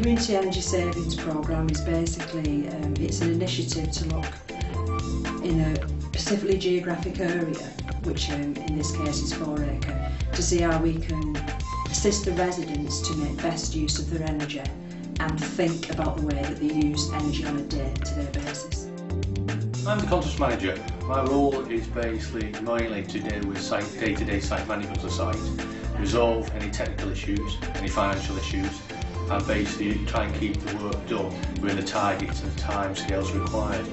Community Energy Savings Programme is basically it's an initiative to look in a specifically geographic area, which in this case is 4 Acre, to see how we can assist the residents to make best use of their energy and think about the way that they use energy on a day-to-day basis. I'm the contest manager. My role is basically mainly to deal with day-to-day site management of the site, resolve any technical issues, any financial issues, and basically try and keep the work done within the targets and the timescales required.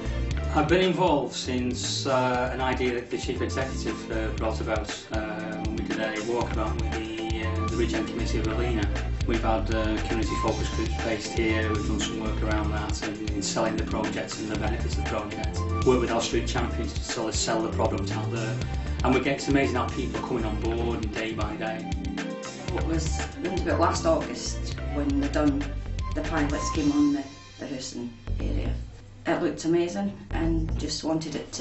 I've been involved since an idea that the Chief Executive brought about. We did a walkabout with the Regen Committee of Helena. We've had community focus groups based here. We've done some work around that in selling the projects and the benefits of the project. Work with our street champions to sort of sell the product out there. And it's amazing how people are coming on board day by day. It was around about last August when they done the pilot scheme on the Houston area. It looked amazing and just wanted it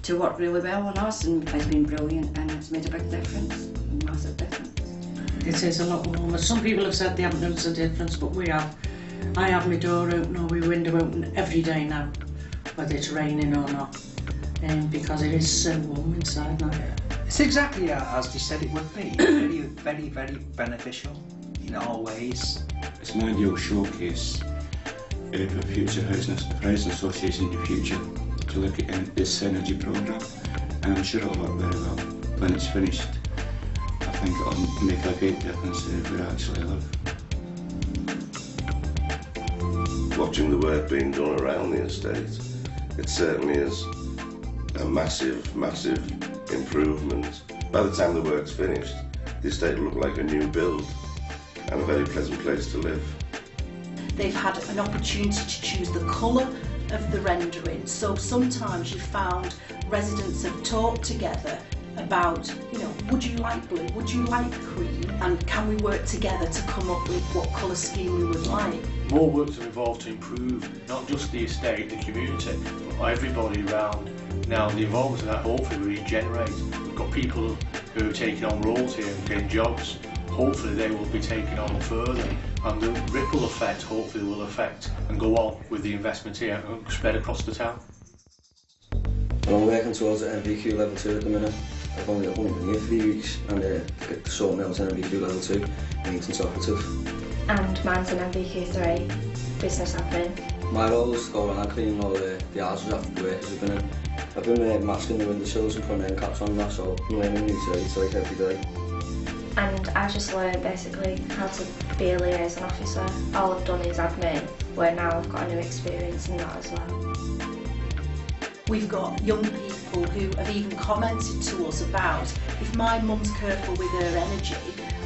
to work really well on us, and it's been brilliant and it's made a big difference, a massive difference. It is a lot warmer. Some people have said they haven't noticed a difference, but we have. I have my door open or my window open every day now, whether it's raining or not, because it is so warm inside now. It's exactly as they said it would be. Very, very, very beneficial in all ways. It's an ideal showcase for future housing association in the future to look at this energy programme, and I'm sure it'll work very well. When it's finished, I think it'll make a great difference where we actually live. Watching the work being done around the estate, it certainly is a massive, massive improvement. By the time the work's finished, the estate will look like a new build and a very pleasant place to live. They've had an opportunity to choose the colour of the rendering, so sometimes you found residents have talked together about, would you like blue, would you like cream, and can we work together to come up with what colour scheme we would like. More work's involved to improve not just the estate, the community, but everybody around. Now the involvement in that hopefully regenerate. We've got people who are taking on roles here and getting jobs. Hopefully they will be taken on further, and the ripple effect hopefully will affect and go on with the investment here and spread across the town. Well, I'm working towards an MVQ level 2 at the minute. I've only been here 3 weeks, and sorting out an MVQ level 2 maintenance operative. And mine's an MVQ 3 business admin. My role is to go around and clean all the houses after the workers have been in. I've been masking the windowsills and putting end caps on that, so I'm learning new trades like every day. And I just learned basically how to be a liaison officer. All I've done is admin, where now I've got a new experience in that as well. We've got young people who have even commented to us about, if my mum's careful with her energy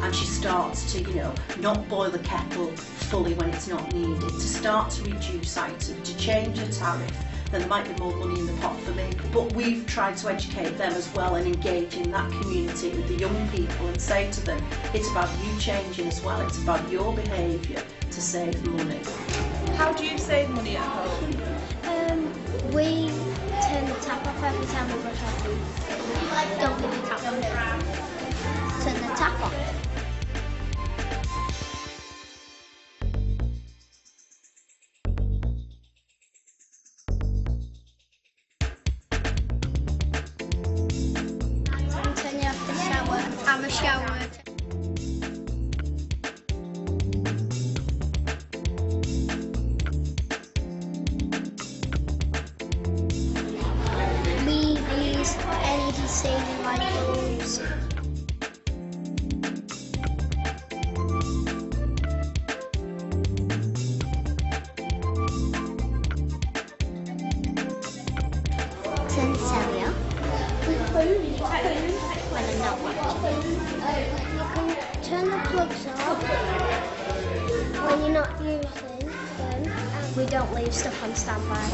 and she starts to, not boil the kettle fully when it's not needed, to start to reduce items, to change her tariff, then there might be more money in the pot for me. But we've tried to educate them as well and engage in that community with the young people and say to them, it's about you changing as well, it's about your behaviour to save money. How do you save money at home? We turn the tap off every time we brush our teeth. Don't leave the tap on. Turn the tap off. Turn you off the shower. Have a shower. Saving light bulbs. Turn the telly off when I'm not watching. You can turn the plugs off when you're not using them. We don't leave stuff on standby.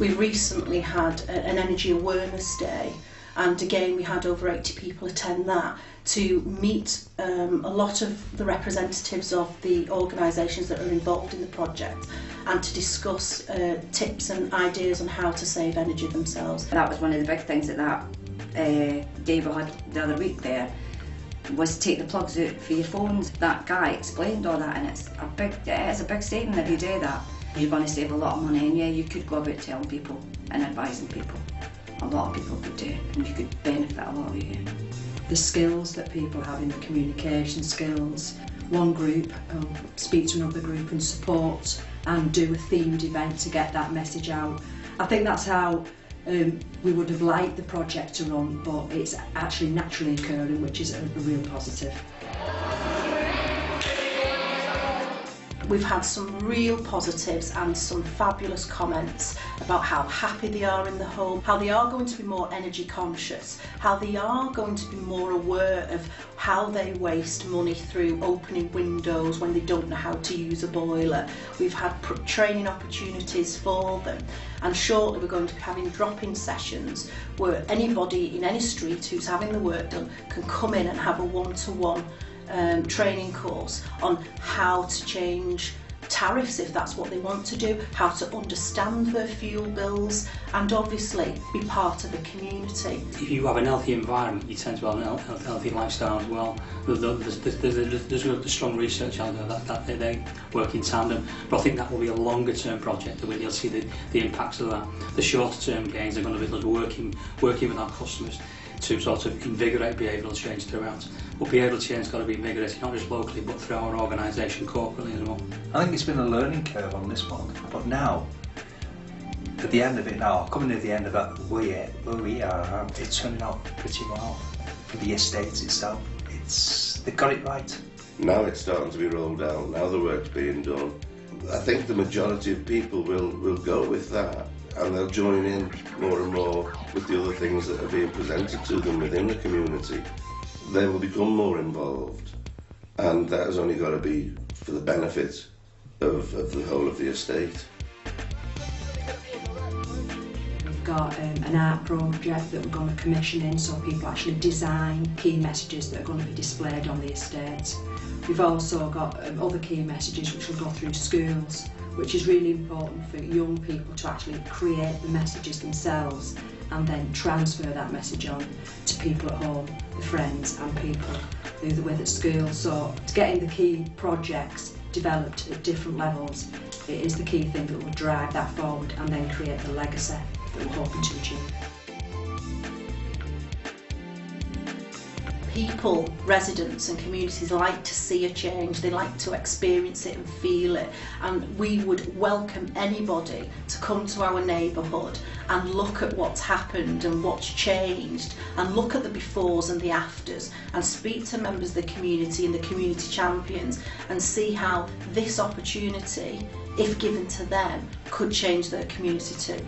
We recently had an energy awareness day, and again we had over 80 people attend that to meet a lot of the representatives of the organisations that are involved in the project and to discuss tips and ideas on how to save energy themselves. That was one of the big things that day we had the other week there, was to take the plugs out for your phones. That guy explained all that, and it is a big statement if you do that. You're going to save a lot of money, and yeah, you could go about telling people and advising people. A lot of people could do, and you could benefit a lot of you. The skills that people have in the communication skills. One group will speak to another group and support and do a themed event to get that message out. I think that's how we would have liked the project to run, but it's actually naturally occurring, which is a real positive. We've had some real positives and some fabulous comments about how happy they are in the home, how they are going to be more energy conscious, how they are going to be more aware of how they waste money through opening windows when they don't know how to use a boiler. We've had training opportunities for them, and shortly we're going to be having drop-in sessions where anybody in any street who's having the work done can come in and have a one-to-one training course on how to change tariffs if that's what they want to do, how to understand their fuel bills, and obviously be part of the community. If you have an healthy environment, you tend to have an healthy lifestyle as well. There's strong research out there that they work in tandem, but I think that will be a longer term project where you'll see the impacts of that. The shorter term gains are going to be working with our customers to sort of invigorate behavioural change throughout. But behavioural change has got to be invigorated not just locally but through our organisation corporately as well. I think it's been a learning curve on this one, but now, at the end of it now, coming to the end of that, where we are, it's turning out pretty well for the estate itself. They've got it right. Now it's starting to be rolled out, now the work's being done. I think the majority of people will go with that, and they'll join in more and more with the other things that are being presented to them within the community. They will become more involved, and that has only got to be for the benefit of the whole of the estate. We've got an art project that we're going to commission in, so people actually design key messages that are going to be displayed on the estate. We've also got other key messages which will go through schools, which is really important for young people to actually create the messages themselves and then transfer that message on to people at home, the friends and people who they're with at school. So getting the key projects developed at different levels, it is the key thing that will drive that forward and then create the legacy that we're hoping to achieve. People, residents and communities like to see a change, they like to experience it and feel it, and we would welcome anybody to come to our neighbourhood and look at what's happened and what's changed, and look at the befores and the afters, and speak to members of the community and the community champions and see how this opportunity, if given to them, could change their community too.